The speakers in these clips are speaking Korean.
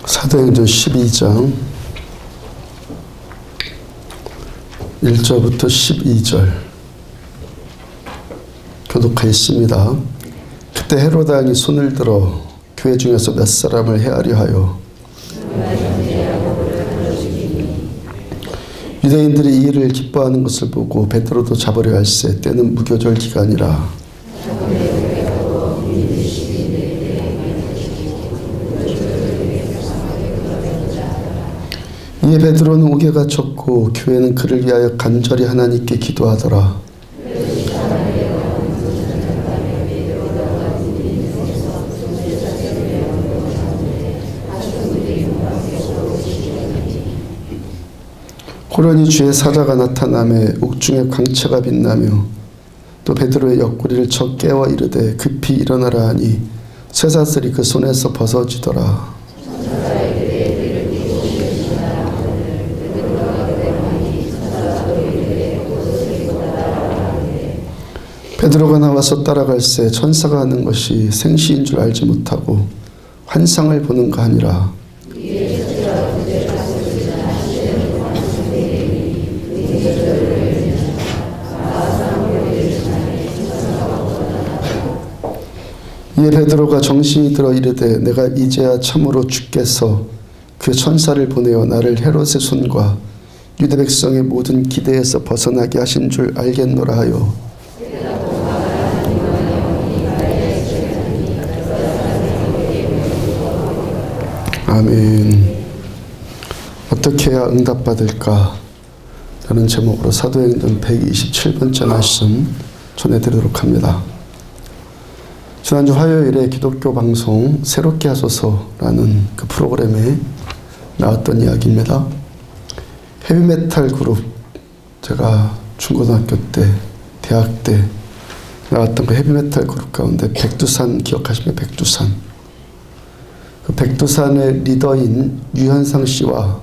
사도행전 12장 1절부터 12절 교독하여 있습니다. 그때 헤로드 왕이 손을 들어 교회 중에서 몇 사람을 해하려 하여 유대인들이 이 일을 기뻐하는 것을 보고 베드로도 잡으려 할세. 때는 무교절 기간이라. 이에 베드로는 옥에 갇혔고 교회는 그를 위하여 간절히 하나님께 기도하더라. 호련히 주의 사자가 나타나매 옥중에 광채가 빛나며 또 베드로의 옆구리를 쳐 깨워 이르되 급히 일어나라 하니 쇠사슬이 그 손에서 벗어지더라. 베드로가 나와서 따라갈새 천사가 하는 것이 생시인 줄 알지 못하고 환상을 보는가 하니라. 이에 베드로가 정신이 들어 이르되 내가 이제야 참으로 주께서 그 천사를 보내어 나를 헤롯의 손과 유대 백성의 모든 기대에서 벗어나게 하신 줄 알겠노라 하여 아멘. 어떻게 해야 응답받을까? 라는 제목으로 사도행전 127번째 말씀 전해드리도록 합니다. 지난주 화요일에 기독교 방송 새롭게 하소서라는 그 프로그램에 나왔던 이야기입니다. 헤비메탈 그룹, 제가 중고등학교 때, 대학 때 나왔던 그 헤비메탈 그룹 가운데 백두산 기억하시면 백두산. 그 백두산의 리더인 유현상 씨와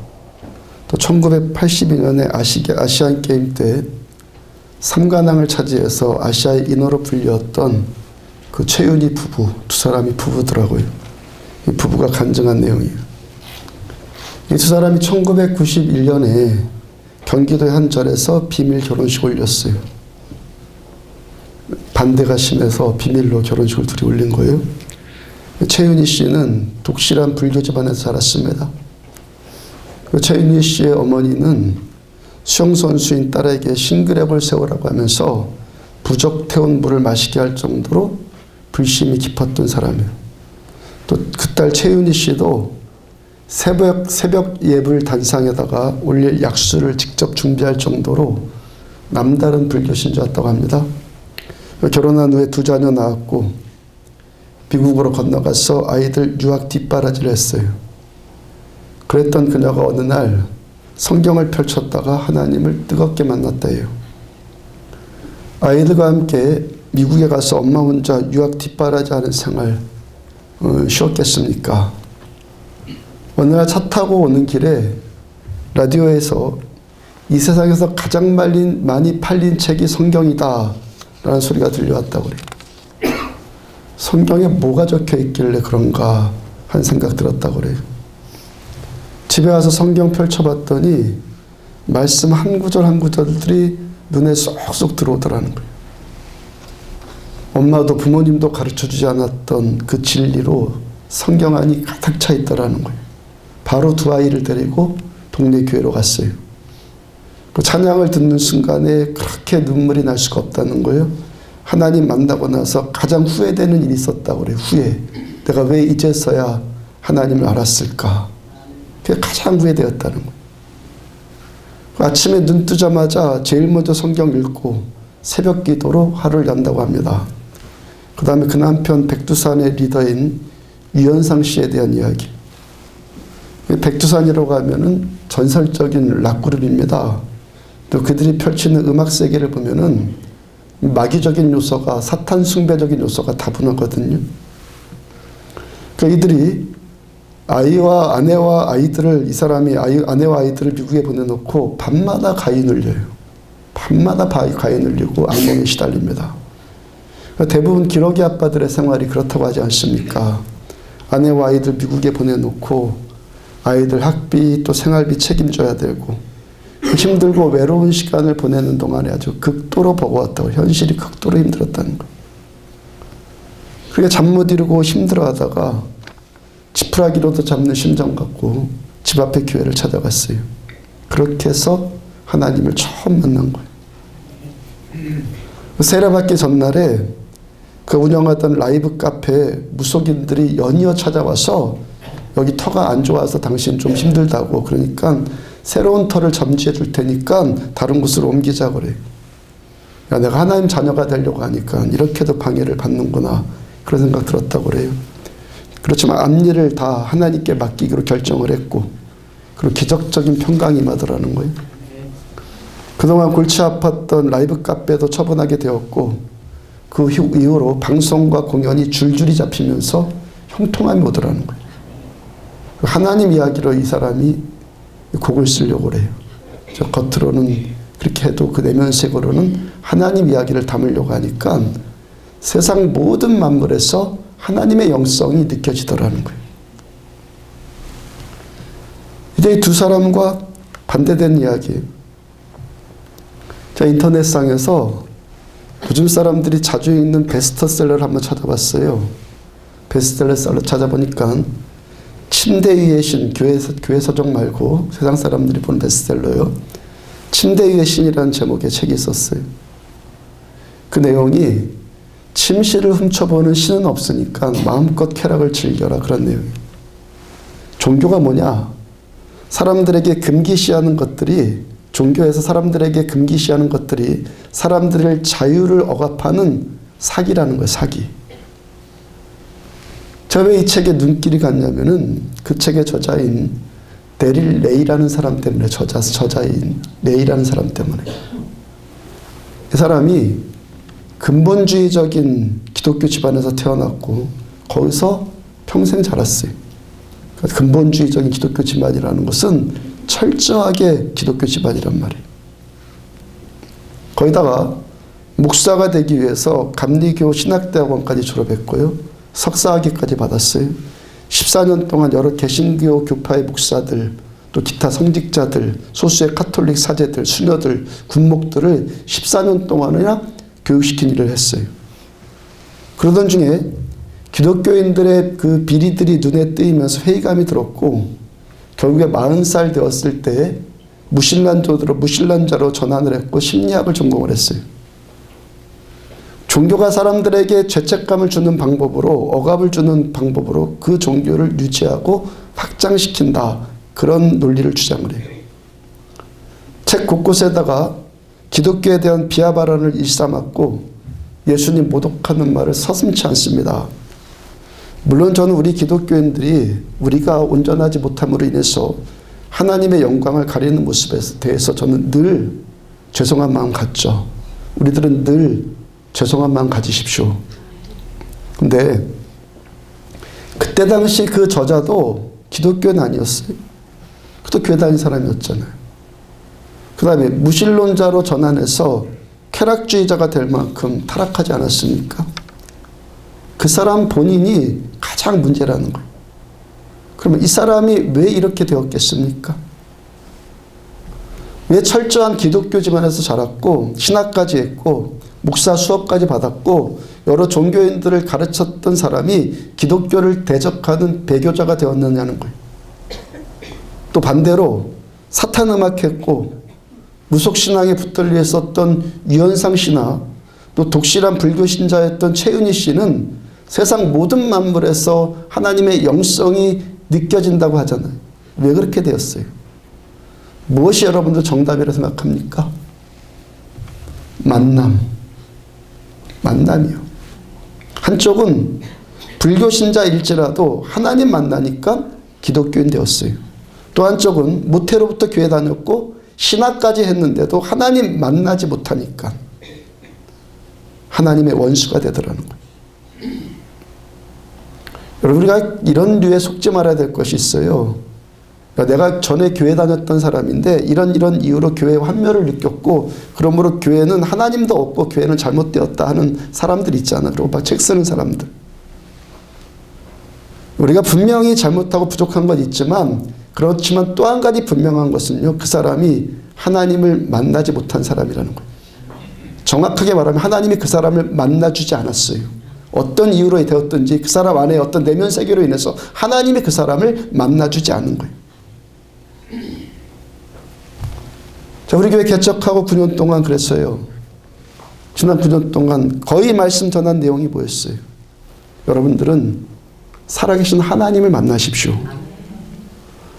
또 1982년에 아시안 게임 때 3관왕을 차지해서 아시아의 인어로 불렸던 그 최윤희 부부, 두 사람이 부부더라고요. 이 부부가 간증한 내용이에요. 이 두 사람이 1991년에 경기도의 한 절에서 비밀 결혼식 올렸어요. 반대가 심해서 비밀로 결혼식을 둘이 올린 거예요. 최윤희 씨는 독실한 불교 집안에서 자랐습니다. 최윤희 씨의 어머니는 수영선수인 딸에게 싱그랩을 세우라고 하면서 부적 태운 물을 마시게 할 정도로 불심이 깊었던 사람이에요. 또 그 딸 최윤희 씨도 새벽 예불 단상에다가 올릴 약수를 직접 준비할 정도로 남다른 불교 신자였다고 합니다. 결혼한 후에 두 자녀 낳았고 미국으로 건너가서 아이들 유학 뒷바라지를 했어요. 그랬던 그녀가 어느 날 성경을 펼쳤다가 하나님을 뜨겁게 만났다 해요. 아이들과 함께 미국에 가서 엄마 혼자 유학 뒷바라지 하는 생활 쉬었겠습니까? 어느 날 차 타고 오는 길에 라디오에서 이 세상에서 가장 많이 팔린 책이 성경이다 라는 소리가 들려왔다고 그래요. 성경에 뭐가 적혀 있길래 그런가 한 생각 들었다고 그래요. 집에 와서 성경 펼쳐봤더니 말씀 한 구절 한 구절들이 눈에 쏙쏙 들어오더라는 거예요. 엄마도 부모님도 가르쳐주지 않았던 그 진리로 성경 안이 가득 차 있더라는 거예요. 바로 두 아이를 데리고 동네 교회로 갔어요. 그 찬양을 듣는 순간에 그렇게 눈물이 날 수가 없다는 거예요. 하나님 만나고 나서 가장 후회되는 일이 있었다고 그래요. 후회. 내가 왜 이제서야 하나님을 알았을까? 그게 가장 후회되었다는 거예요. 아침에 눈 뜨자마자 제일 먼저 성경 읽고 새벽 기도로 하루를 연다고 합니다. 그 다음에 그 남편 백두산의 리더인 유현상 씨에 대한 이야기. 백두산이라고 하면은 전설적인 락그룹입니다. 또 그들이 펼치는 음악 세계를 보면은 마귀적인 요소가, 사탄 숭배적인 요소가 다분하거든요. 이들이 아내와 아이들을, 이 사람이 아내와 아이들을 미국에 보내놓고 밤마다 가위 눌려요. 밤마다 가위 눌리고 악몽에 시달립니다. 대부분 기러기 아빠들의 생활이 그렇다고 하지 않습니까? 아내와 아이들 미국에 보내놓고 아이들 학비 또 생활비 책임져야 되고 힘들고 외로운 시간을 보내는 동안에 아주 극도로 버거웠다고, 현실이 극도로 힘들었다는 거예요. 그러니까 잠 못 이루고 힘들어하다가 지푸라기로도 잡는 심정 갖고 집 앞에 교회를 찾아갔어요. 그렇게 해서 하나님을 처음 만난 거예요. 세례받기 전날에 그 운영하던 라이브 카페에 무속인들이 연이어 찾아와서 여기 터가 안 좋아서 당신 좀 힘들다고, 그러니까 새로운 터를 점지해 줄 테니까 다른 곳으로 옮기자 그래요. 야, 내가 하나님 자녀가 되려고 하니까 이렇게도 방해를 받는구나, 그런 생각 들었다고 그래요. 그렇지만 앞일을 다 하나님께 맡기기로 결정을 했고, 그리고 기적적인 평강이 임하더라는 거예요. 그동안 골치 아팠던 라이브 카페도 처분하게 되었고, 그 이후로 방송과 공연이 줄줄이 잡히면서 형통함이 오더라는 거예요. 하나님 이야기로 이 사람이 곡을 쓰려고 그래요. 저 겉으로는 그렇게 해도 그 내면색으로는 하나님 이야기를 담으려고 하니까 세상 모든 만물에서 하나님의 영성이 느껴지더라는 거예요. 이제 이 두 사람과 반대된 이야기예요. 제가 인터넷상에서 요즘 사람들이 자주 읽는 베스트셀러를 한번 찾아봤어요. 베스트셀러 찾아보니까 침대 위의 신, 교회 서적 말고 세상 사람들이 보는 베스트셀러요. 침대 위의 신이라는 제목의 책이 있었어요. 그 내용이 침실을 훔쳐보는 신은 없으니까 마음껏 쾌락을 즐겨라, 그런 내용이에요. 종교가 뭐냐? 사람들에게 금기시하는 것들이, 종교에서 사람들에게 금기시하는 것들이 사람들의 자유를 억압하는 사기라는 거예요. 사기. 제가 왜 이 책에 눈길이 갔냐면은 그 책의 저자인 데릴 레이라는 사람 때문에, 저자인 레이라는 사람 때문에. 이 사람이 근본주의적인 기독교 집안에서 태어났고 거기서 평생 자랐어요. 근본주의적인 기독교 집안이라는 것은 철저하게 기독교 집안이란 말이에요. 거기다가 목사가 되기 위해서 감리교 신학대학원까지 졸업했고요. 석사학위까지 받았어요. 14년 동안 여러 개신교 교파의 목사들, 또 기타 성직자들, 소수의 카톨릭 사제들, 수녀들, 군목들을 14년 동안이나 교육시킨 일을 했어요. 그러던 중에 기독교인들의 그 비리들이 눈에 띄면서 회의감이 들었고, 결국에 40살 되었을 때 무신론자로 전환을 했고 심리학을 전공을 했어요. 종교가 사람들에게 죄책감을 주는 방법으로, 억압을 주는 방법으로 그 종교를 유지하고 확장시킨다, 그런 논리를 주장을 해요. 책 곳곳에다가 기독교에 대한 비하 발언을 일삼았고 예수님 모독하는 말을 서슴지 않습니다. 물론 저는 우리 기독교인들이 우리가 온전하지 못함으로 인해서 하나님의 영광을 가리는 모습에 대해서 저는 늘 죄송한 마음 갖죠. 우리들은 늘 죄송한 마음 가지십시오. 근데 그때 당시 그 저자도 기독교는 아니었어요. 그도 교회 다닌 사람이었잖아요. 그 다음에 무신론자로 전환해서 쾌락주의자가 될 만큼 타락하지 않았습니까? 그 사람 본인이 가장 문제라는 거예요. 그러면 이 사람이 왜 이렇게 되었겠습니까? 왜 철저한 기독교 집안에서 자랐고 신학까지 했고 목사 수업까지 받았고 여러 종교인들을 가르쳤던 사람이 기독교를 대적하는 배교자가 되었느냐는 거예요. 또 반대로 사탄 음악했고 무속신앙에 붙들려 있었던 유현상 씨나 또 독실한 불교 신자였던 최윤희 씨는 세상 모든 만물에서 하나님의 영성이 느껴진다고 하잖아요. 왜 그렇게 되었어요? 무엇이 여러분들 정답이라고 생각합니까? 만남이요. 한쪽은 불교 신자일지라도 하나님 만나니까 기독교인 되었어요. 또 한쪽은 모태로부터 교회 다녔고 신학까지 했는데도 하나님 만나지 못하니까 하나님의 원수가 되더라는 거예요. 여러분, 우리가 이런 류에 속지 말아야 될 것이 있어요. 내가 전에 교회 다녔던 사람인데 이런 이유로 교회의 환멸을 느꼈고 그러므로 교회는 하나님도 없고 교회는 잘못되었다 하는 사람들 있잖아. 그리고 막 책 쓰는 사람들. 우리가 분명히 잘못하고 부족한 건 있지만 그렇지만 또 한 가지 분명한 것은요, 그 사람이 하나님을 만나지 못한 사람이라는 거예요. 정확하게 말하면 하나님이 그 사람을 만나주지 않았어요. 어떤 이유로 되었든지 그 사람 안에 어떤 내면 세계로 인해서 하나님이 그 사람을 만나주지 않는 거예요. 자, 우리 교회 개척하고 9년 동안 그랬어요. 지난 9년 동안 거의 말씀 전한 내용이 뭐였어요? 여러분들은 살아계신 하나님을 만나십시오.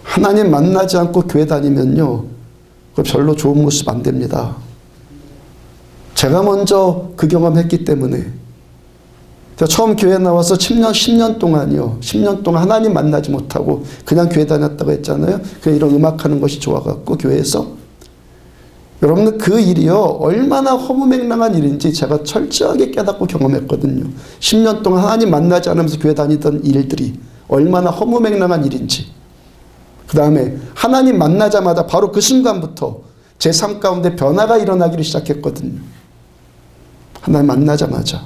하나님 만나지 않고 교회 다니면요, 그 별로 좋은 모습 안 됩니다. 제가 먼저 그 경험했기 때문에 제가 처음 교회 나와서 10년 동안이요. 10년 동안 하나님 만나지 못하고 그냥 교회 다녔다고 했잖아요. 그냥 이런 음악하는 것이 좋아갖고 교회에서. 여러분들 그 일이요, 얼마나 허무맹랑한 일인지 제가 철저하게 깨닫고 경험했거든요. 10년 동안 하나님 만나지 않으면서 교회 다니던 일들이 얼마나 허무맹랑한 일인지. 그 다음에 하나님 만나자마자 바로 그 순간부터 제 삶 가운데 변화가 일어나기를 시작했거든요. 하나님 만나자마자.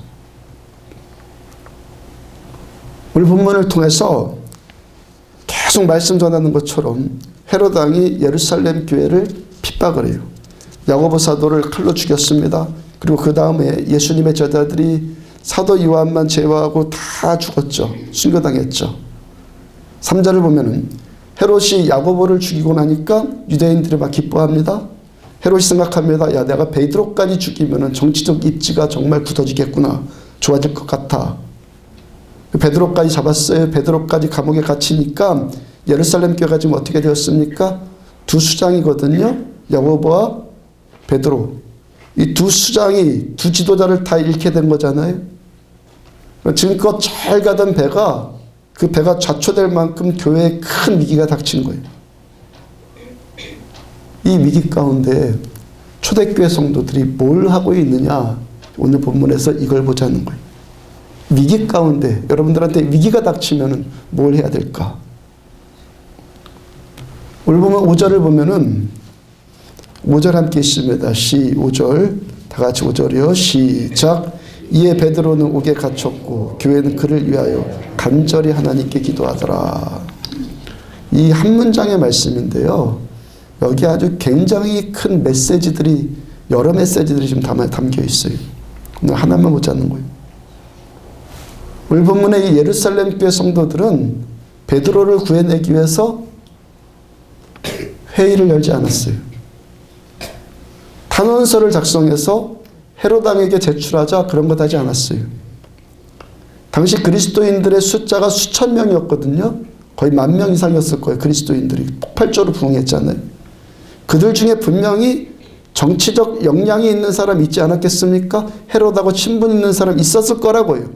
오늘 본문을 통해서 계속 말씀 전하는 것처럼 헤롯 왕이 예루살렘 교회를 핍박을 해요. 야고보 사도를 칼로 죽였습니다. 그리고 그 다음에 예수님의 제자들이 사도 요한만 제외하고 다 죽었죠. 순교당했죠. 3절을 보면은 헤롯이 야고보를 죽이고 나니까 유대인들이 막 기뻐합니다. 헤롯이 생각합니다. 야, 내가 베드로까지 죽이면은 정치적 입지가 정말 굳어지겠구나. 좋아질 것 같아. 베드로까지 잡았어요. 베드로까지 감옥에 갇히니까 예루살렘 교회가 지금 어떻게 되었습니까? 두 수장이거든요. 야고보와 베드로. 이 두 수장이 두 지도자를 다 잃게 된 거잖아요. 지금껏 잘 가던 배가, 그 배가 좌초될 만큼 교회에 큰 위기가 닥친 거예요. 이 위기 가운데 초대교회 성도들이 뭘 하고 있느냐, 오늘 본문에서 이걸 보자는 거예요. 위기 가운데 여러분들한테 위기가 닥치면 뭘 해야 될까? 오늘 보면 5절을 보면은 5절 함께 있습니다. 5절 다 같이 5절이요. 시작. 이에 베드로는 옥에 갇혔고 교회는 그를 위하여 간절히 하나님께 기도하더라. 이 한 문장의 말씀인데요. 여기 아주 굉장히 큰 메시지들이, 여러 메시지들이 지금 담겨 있어요. 오늘 하나만 보자는 거예요. 오늘 본문의 이 예루살렘 교회 성도들은 베드로를 구해내기 위해서 회의를 열지 않았어요. 탄원서를 작성해서 헤롯 왕에게 제출하자 그런 것 하지 않았어요. 당시 그리스도인들의 숫자가 수천 명이었거든요. 거의 10,000명 이상이었을 거예요. 그리스도인들이 폭발적으로 부흥했잖아요. 그들 중에 분명히 정치적 역량이 있는 사람 있지 않았겠습니까? 헤롯하고 친분 있는 사람 있었을 거라고요.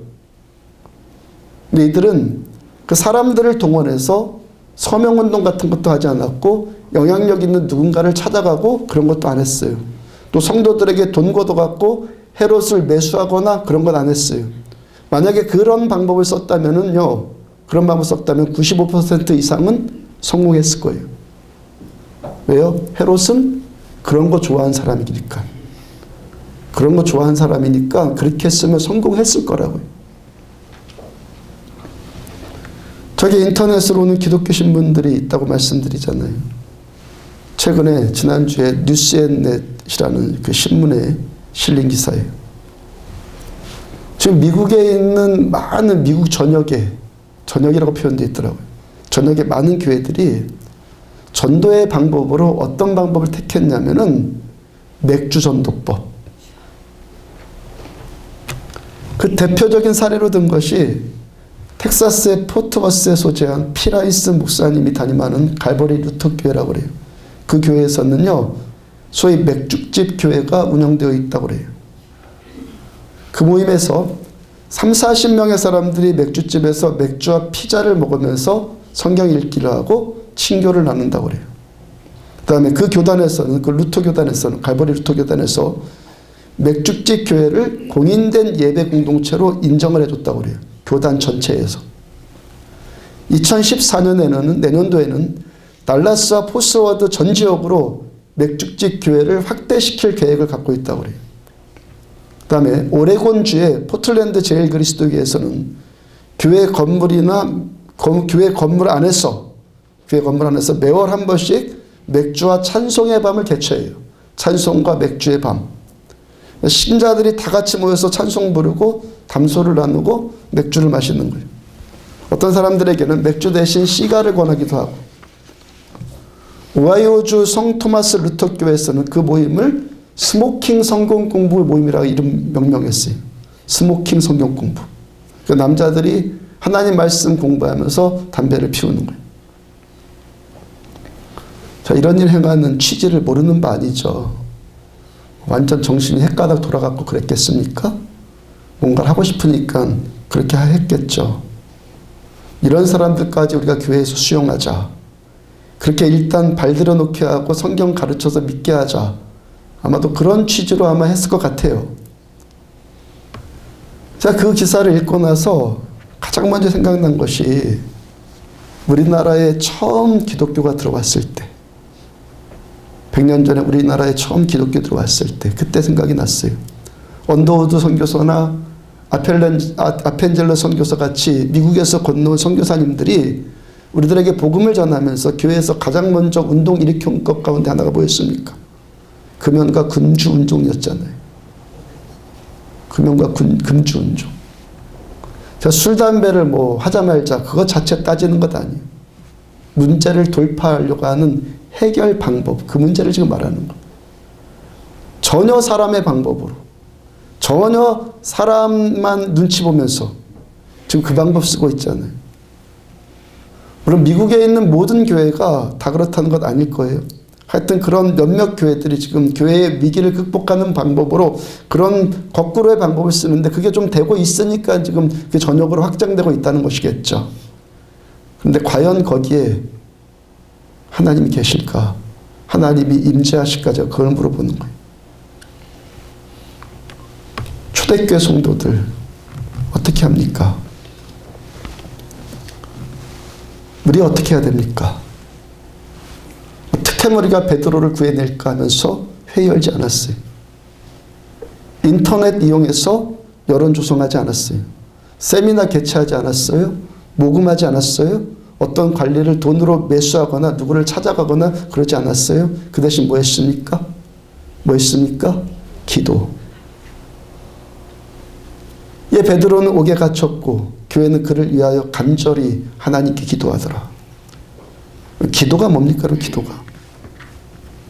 근데 이들은 그 사람들을 동원해서 서명운동 같은 것도 하지 않았고 영향력 있는 누군가를 찾아가고 그런 것도 안 했어요. 또 성도들에게 돈 걷어갖고 헤롯을 매수하거나 그런 건 안 했어요. 만약에 그런 방법을 썼다면은요, 그런 방법을 썼다면 95% 이상은 성공했을 거예요. 왜요? 헤롯은 그런 거 좋아하는 사람이니까. 그런 거 좋아하는 사람이니까 그렇게 했으면 성공했을 거라고요. 저기 인터넷으로는 기독교 신문들이 있다고 말씀드리잖아요. 최근에 지난주에 뉴스앤넷이라는 그 신문에 실린 기사예요. 지금 미국에 있는 많은 미국 전역이라고 표현되어 있더라고요. 전역의 많은 교회들이 전도의 방법으로 어떤 방법을 택했냐면은 맥주 전도법. 그 대표적인 사례로 든 것이 텍사스의 포트워스에 소재한 피라이스 목사님이 담임하는 갈보리 루터 교회라고 그래요. 그 교회에서는요, 소위 맥주집 교회가 운영되어 있다고 그래요. 그 모임에서 30-40명의 사람들이 맥주집에서 맥주와 피자를 먹으면서 성경 읽기를 하고 친교를 나눈다고 그래요. 그 다음에 그 교단에서는, 그 루터 교단에서는, 갈보리 루터 교단에서 맥주집 교회를 공인된 예배 공동체로 인정을 해줬다고 그래요. 교단 전체에서. 2014년에는, 내년도에는 달라스와 포스워드 전 지역으로 맥주집 교회를 확대시킬 계획을 갖고 있다고 그래요. 그 다음에 오레곤주의 포틀랜드 제일그리스도교에서는 교회 건물이나 교회 건물 안에서 교회 건물 안에서 매월 한 번씩 맥주와 찬송의 밤을 개최해요. 찬송과 맥주의 밤. 신자들이 다 같이 모여서 찬송 부르고 담소를 나누고 맥주를 마시는 거예요. 어떤 사람들에게는 맥주 대신 시가를 권하기도 하고, 오하이오주 성 토마스 루터 교회에서는 그 모임을 스모킹 성경 공부 모임이라고 명명했어요. 스모킹 성경 공부. 그 남자들이 하나님 말씀 공부하면서 담배를 피우는 거예요. 자, 이런 일 행하는 취지를 모르는 바 아니죠. 완전 정신이 헷가닥 돌아갔고 그랬겠습니까? 뭔가를 하고 싶으니까 그렇게 했겠죠. 이런 사람들까지 우리가 교회에서 수용하자. 그렇게 일단 발들여 놓게 하고 성경 가르쳐서 믿게 하자. 아마도 그런 취지로 아마 했을 것 같아요. 제가 그 기사를 읽고 나서 가장 먼저 생각난 것이 우리나라에 처음 기독교가 들어왔을 때, 100년 전에 우리나라에 처음 기독교 들어왔을 때 그때 생각이 났어요. 언더우드 선교사나 아펜젤러 선교사 같이 미국에서 건너온 선교사님들이 우리들에게 복음을 전하면서 교회에서 가장 먼저 운동 일으킨 것 가운데 하나가 뭐였습니까? 금연과 금주 운동이었잖아요. 금연과 금주 운동. 자, 술, 담배를 뭐 하자 말자 그것 자체 따지는 것 아니에요. 문제를 돌파하려고 하는 해결 방법, 그 문제를 지금 말하는 거예요. 전혀 사람의 방법으로, 전혀 사람만 눈치 보면서 지금 그 방법 쓰고 있잖아요. 물론 미국에 있는 모든 교회가 다 그렇다는 것 아닐 거예요. 하여튼 그런 몇몇 교회들이 지금 교회의 위기를 극복하는 방법으로 그런 거꾸로의 방법을 쓰는데 그게 좀 되고 있으니까 지금 그게 전역으로 확장되고 있다는 것이겠죠. 그런데 과연 거기에 하나님이 계실까? 하나님이 임재하실까? 제가 그걸 물어보는 거예요. 초대교회 성도들 어떻게 합니까? 우리 어떻게 해야 됩니까? 어떻게 우리가 베드로를 구해낼까 하면서 회의 열지 않았어요. 인터넷 이용해서 여론 조성하지 않았어요. 세미나 개최하지 않았어요. 모금하지 않았어요. 어떤 관리를 돈으로 매수하거나 누구를 찾아가거나 그러지 않았어요. 그 대신 뭐 했습니까? 뭐 했습니까? 기도. 예, 베드로는 옥에 갇혔고 교회는 그를 위하여 간절히 하나님께 기도하더라. 기도가 뭡니까? 그럼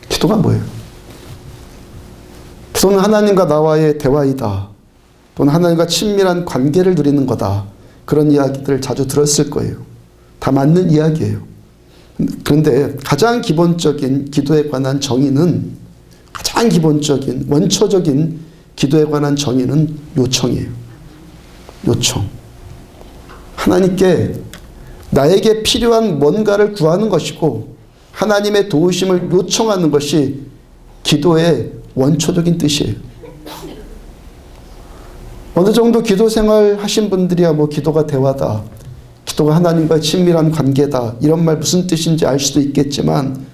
기도가 뭐예요? 기도는 하나님과 나와의 대화이다. 또는 하나님과 친밀한 관계를 누리는 거다. 그런 이야기들을 자주 들었을 거예요. 다 맞는 이야기예요. 그런데 가장 기본적인 기도에 관한 정의는, 가장 기본적인 원초적인 기도에 관한 정의는 요청이에요. 요청. 하나님께 나에게 필요한 뭔가를 구하는 것이고 하나님의 도우심을 요청하는 것이 기도의 원초적인 뜻이에요. 어느 정도 기도 생활 하신 분들이야 뭐 기도가 대화다, 기도가 하나님과의 친밀한 관계다, 이런 말 무슨 뜻인지 알 수도 있겠지만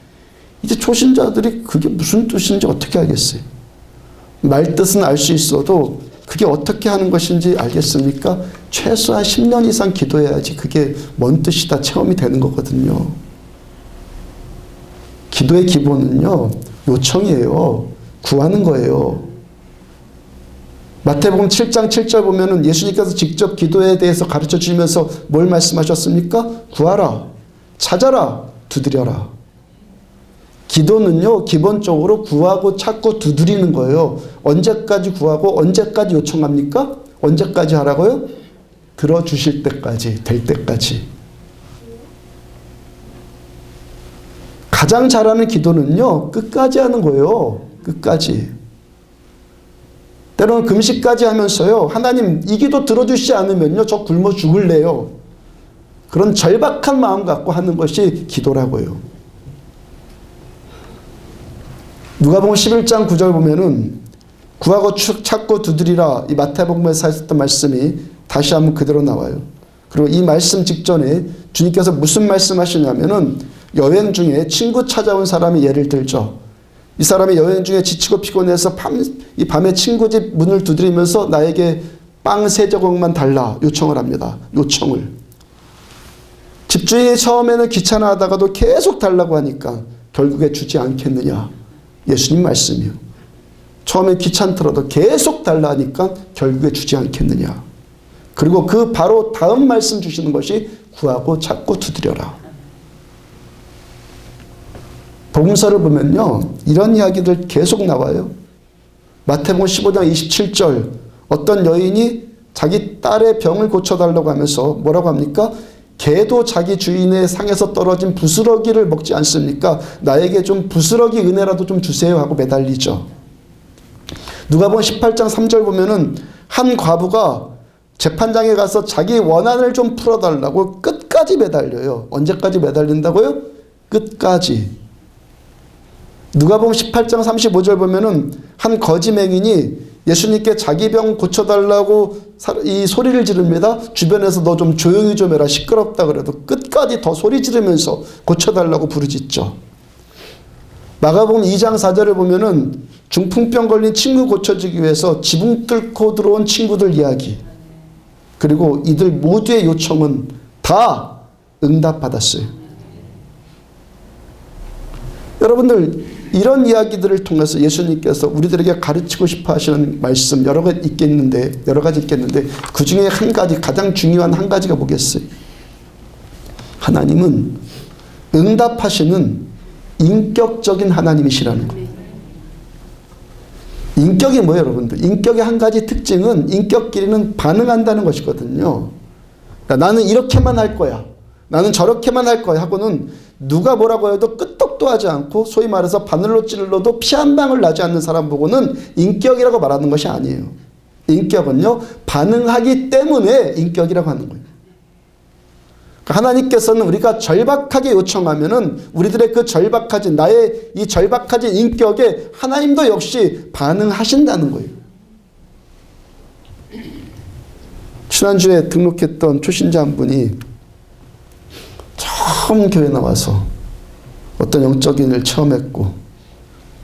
이제 초신자들이 그게 무슨 뜻인지 어떻게 알겠어요? 말 뜻은 알 수 있어도 그게 어떻게 하는 것인지 알겠습니까? 최소한 10년 이상 기도해야지 그게 뭔 뜻이다 체험이 되는 거거든요. 기도의 기본은요, 요청이에요. 구하는 거예요. 마태복음 7장 7절 보면은 예수님께서 직접 기도에 대해서 가르쳐 주시면서 뭘 말씀하셨습니까? 구하라, 찾아라, 두드려라. 기도는요, 기본적으로 구하고 찾고 두드리는 거예요. 언제까지 구하고 언제까지 요청합니까? 언제까지 하라고요? 들어주실 때까지, 될 때까지. 가장 잘하는 기도는요, 끝까지 하는 거예요. 끝까지. 때로는 금식까지 하면서요, 하나님 이 기도 들어주시지 않으면요, 저 굶어 죽을래요. 그런 절박한 마음 갖고 하는 것이 기도라고요. 누가복음 11장 9절 보면은 구하고 찾고 두드리라, 이 마태복음에서 하셨던 말씀이 다시 한번 그대로 나와요. 그리고 이 말씀 직전에 주님께서 무슨 말씀하시냐면은 여행 중에 친구 찾아온 사람이 예를 들죠. 이 사람이 여행 중에 지치고 피곤해서 이 밤에 친구 집 문을 두드리면서 나에게 빵 3조각만 달라 요청을 합니다. 요청을. 집주인이 처음에는 귀찮아하다가도 계속 달라고 하니까 결국에 주지 않겠느냐. 예수님 말씀이요. 처음에 귀찮더라도 계속 달라 하니까 결국에 주지 않겠느냐. 그리고 그 바로 다음 말씀 주시는 것이 구하고 찾고 두드려라. 복음서를 보면요, 이런 이야기들 계속 나와요. 마태복음 15장 27절, 어떤 여인이 자기 딸의 병을 고쳐달라고 하면서 뭐라고 합니까? 개도 자기 주인의 상에서 떨어진 부스러기를 먹지 않습니까? 나에게 좀 부스러기 은혜라도 좀 주세요 하고 매달리죠. 누가복음 18장 3절 보면은 한 과부가 재판장에 가서 자기 원한을 좀 풀어달라고 끝까지 매달려요. 언제까지 매달린다고요? 끝까지. 누가복음 18장 35절 보면은 한 거지 맹인이 예수님께 자기 병 고쳐달라고 이 소리를 지릅니다. 주변에서 너 좀 조용히 좀 해라. 시끄럽다 그래도 끝까지 더 소리 지르면서 고쳐달라고 부르짖죠. 마가복음 2장 4절을 보면은 중풍병 걸린 친구 고쳐주기 위해서 지붕 뚫고 들어온 친구들 이야기. 그리고 이들 모두의 요청은 다 응답받았어요. 여러분들, 이런 이야기들을 통해서 예수님께서 우리들에게 가르치고 싶어 하시는 말씀 여러 가지 있겠는데 그 중에 한 가지, 가장 중요한 한 가지가 뭐겠어요? 하나님은 응답하시는 인격적인 하나님이시라는 거예요. 인격이 뭐예요, 여러분들? 인격의 한 가지 특징은 인격끼리는 반응한다는 것이거든요. 그러니까 나는 이렇게만 할 거야. 나는 저렇게만 할 거야 하고는 누가 뭐라고 해도 끄떡도 하지 않고 소위 말해서 바늘로 찔러도 피 한 방울 나지 않는 사람 보고는 인격이라고 말하는 것이 아니에요. 인격은요, 반응하기 때문에 인격이라고 하는 거예요. 하나님께서는 우리가 절박하게 요청하면은 우리들의 그 절박하진, 나의 이 절박하진 인격에 하나님도 역시 반응하신다는 거예요. 지난주에 등록했던 초신자 한 분이 처음 교회 나와서 어떤 영적인 일을 처음 했고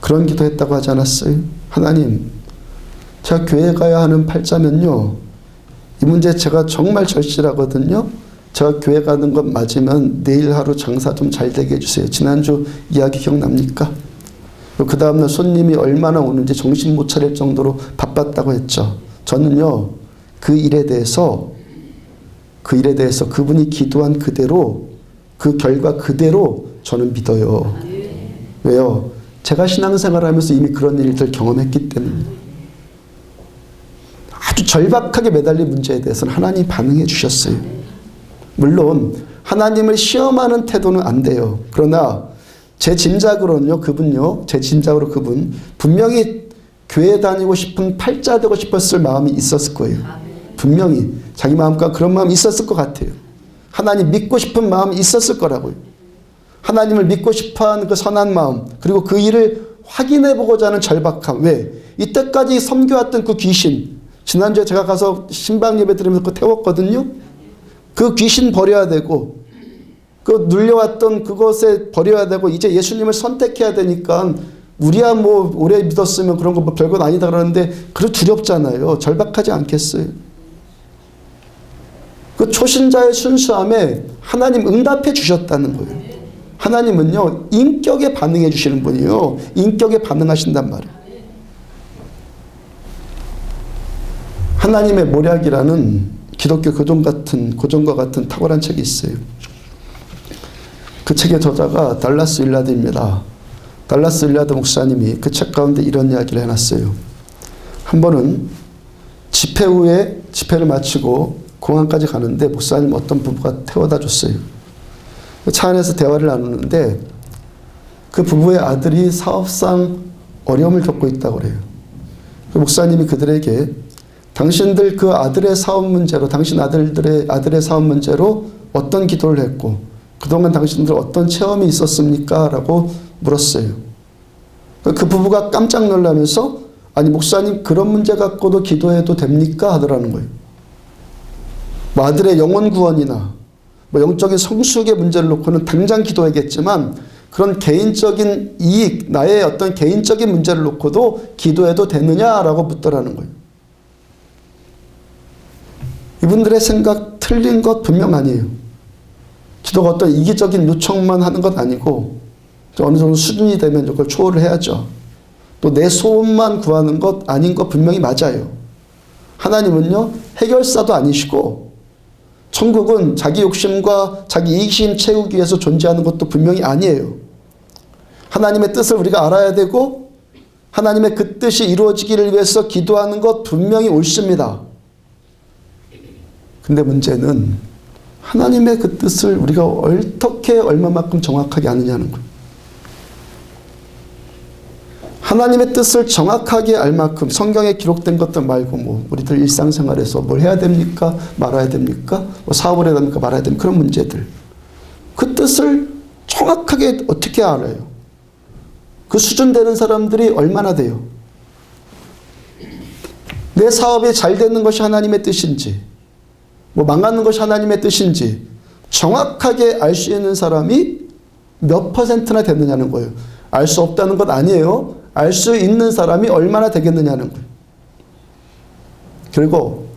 그런 기도했다고 하지 않았어요? 하나님, 제가 교회 가야 하는 팔자면요, 이 문제 제가 정말 절실하거든요. 제가 교회 가는 것 맞으면 내일 하루 장사 좀 잘 되게 해주세요. 지난주 이야기 기억납니까? 그 다음날 손님이 얼마나 오는지 정신 못 차릴 정도로 바빴다고 했죠. 저는요, 그 일에 대해서 그분이 기도한 그대로, 그 결과 그대로 저는 믿어요. 왜요? 제가 신앙생활을 하면서 이미 그런 일들 경험했기 때문에. 아주 절박하게 매달린 문제에 대해서는 하나님이 반응해 주셨어요. 물론 하나님을 시험하는 태도는 안 돼요. 그러나 제 짐작으로는 그분 분명히 교회 다니고 싶은 팔자 되고 싶었을 마음이 있었을 거예요. 분명히 자기 마음과 그런 마음이 있었을 것 같아요. 하나님 믿고 싶은 마음이 있었을 거라고요. 하나님을 믿고 싶어하는 그 선한 마음, 그리고 그 일을 확인해보고자 하는 절박함. 왜? 이때까지 섬겨왔던 그 귀신, 지난주에 제가 가서 신방 예배 드리면서 그거 태웠거든요. 그 귀신 버려야 되고, 그 눌려왔던 그것에 버려야 되고, 이제 예수님을 선택해야 되니까 우리야 뭐 오래 믿었으면 그런 거 뭐 별건 아니다 그러는데 그래 두렵잖아요. 절박하지 않겠어요? 그 초신자의 순수함에 하나님 응답해 주셨다는 거예요. 하나님은요, 인격에 반응해 주시는 분이에요. 인격에 반응하신단 말이에요. 하나님의 모략이라는 기독교 고전과 같은 탁월한 책이 있어요. 그 책의 저자가 달라스 윌라드입니다. 달라스 윌라드 목사님이 그 책 가운데 이런 이야기를 해놨어요. 한 번은 집회 후에 집회를 마치고 공항까지 가는데 목사님 어떤 부부가 태워다 줬어요. 차 안에서 대화를 나누는데 그 부부의 아들이 사업상 어려움을 겪고 있다고 그래요. 그 목사님이 그들에게 당신들 그 아들의 사업 문제로, 당신 아들의 사업 문제로 어떤 기도를 했고 그동안 당신들 어떤 체험이 있었습니까? 라고 물었어요. 그 부부가 깜짝 놀라면서 아니 목사님 그런 문제 갖고도 기도해도 됩니까? 하더라는 거예요. 뭐 아들의 영혼 구원이나 뭐 영적인 성숙의 문제를 놓고는 당장 기도하겠지만 그런 개인적인 이익, 나의 어떤 개인적인 문제를 놓고도 기도해도 되느냐라고 묻더라는 거예요. 이분들의 생각 틀린 것 분명 아니에요. 기도가 어떤 이기적인 요청만 하는 것 아니고 어느 정도 수준이 되면 이걸 초월을 해야죠. 또 내 소원만 구하는 것 아닌 것 분명히 맞아요. 하나님은요, 해결사도 아니시고 천국은 자기 욕심과 자기 이기심 채우기 위해서 존재하는 것도 분명히 아니에요. 하나님의 뜻을 우리가 알아야 되고 하나님의 그 뜻이 이루어지기를 위해서 기도하는 것 분명히 옳습니다. 근데 문제는 하나님의 그 뜻을 우리가 어떻게 얼마만큼 정확하게 아느냐는 거예요. 하나님의 뜻을 정확하게 알 만큼 성경에 기록된 것들 말고 우리들 일상생활에서 뭘 해야 됩니까? 말아야 됩니까? 사업을 해야 됩니까? 말아야 됩니까? 그런 문제들. 그 뜻을 정확하게 어떻게 알아요? 그 수준 되는 사람들이 얼마나 돼요? 내 사업이 잘 되는 것이 하나님의 뜻인지 망하는 것이 하나님의 뜻인지 정확하게 알 수 있는 사람이 몇 %나 됐느냐는 거예요. 알 수 없다는 것 아니에요. 알 수 있는 사람이 얼마나 되겠느냐는 거예요. 그리고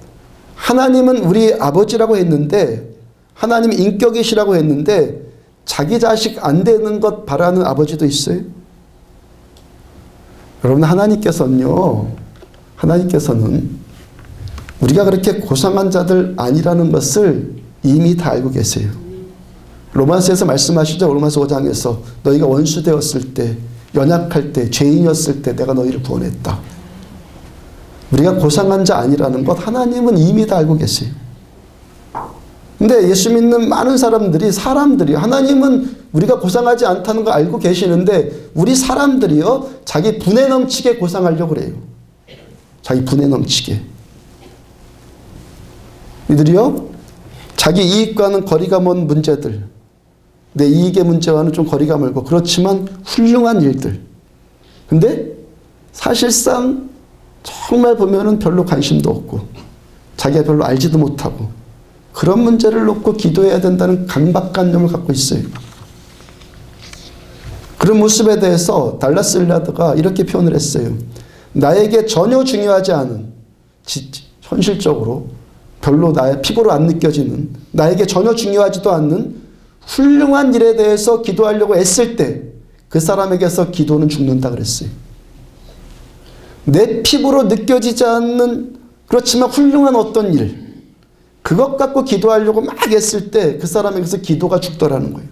하나님은 우리 아버지라고 했는데 하나님 인격이시라고 했는데 자기 자식 안 되는 것 바라는 아버지도 있어요. 여러분 하나님께서는 우리가 그렇게 고상한 자들 아니라는 것을 이미 다 알고 계세요. 로마서에서 말씀하시죠. 로마서 5장에서 너희가 원수 되었을 때 연약할 때 죄인이었을 때 내가 너희를 구원했다. 우리가 고상한 자 아니라는 것 하나님은 이미 다 알고 계세요. 근데 예수 믿는 많은 사람들이 하나님은 우리가 고상하지 않다는 거 알고 계시는데 우리 사람들이요 자기 분에 넘치게 고상하려고 그래요. 자기 분에 넘치게. 이들이요 자기 이익과는 거리가 먼 문제들, 내 이익의 문제와는 좀 거리가 멀고 그렇지만 훌륭한 일들. 근데 사실상 정말 보면은 별로 관심도 없고 자기가 별로 알지도 못하고 그런 문제를 놓고 기도해야 된다는 강박관념을 갖고 있어요. 그런 모습에 대해서 달라스 윌라드가 이렇게 표현을 했어요. 나에게 전혀 중요하지 않은, 현실적으로 별로 나의 피부로 안 느껴지는, 나에게 전혀 중요하지도 않는 훌륭한 일에 대해서 기도하려고 애쓸 때 그 사람에게서 기도는 죽는다 그랬어요. 내 피부로 느껴지지 않는 그렇지만 훌륭한 어떤 일, 그것 갖고 기도하려고 막 애쓸 때 그 사람에게서 기도가 죽더라는 거예요.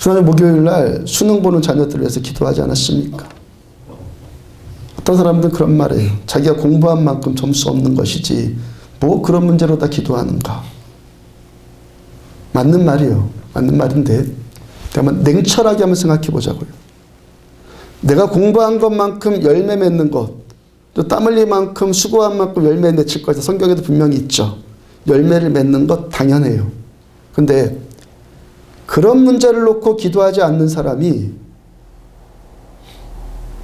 지난주 목요일 날 수능 보는 자녀들을 위해서 기도하지 않았습니까? 어떤 사람들은 그런 말이에요. 자기가 공부한 만큼 점수 없는 것이지 뭐 그런 문제로 다 기도하는가. 맞는 말이에요. 맞는 말인데 한번 냉철하게 한번 생각해 보자고요. 내가 공부한 것만큼 열매 맺는 것, 또 땀 흘린 만큼 수고한 만큼 열매 맺힐 것이 성경에도 분명히 있죠. 열매를 맺는 것 당연해요. 근데 그런 문제를 놓고 기도하지 않는 사람이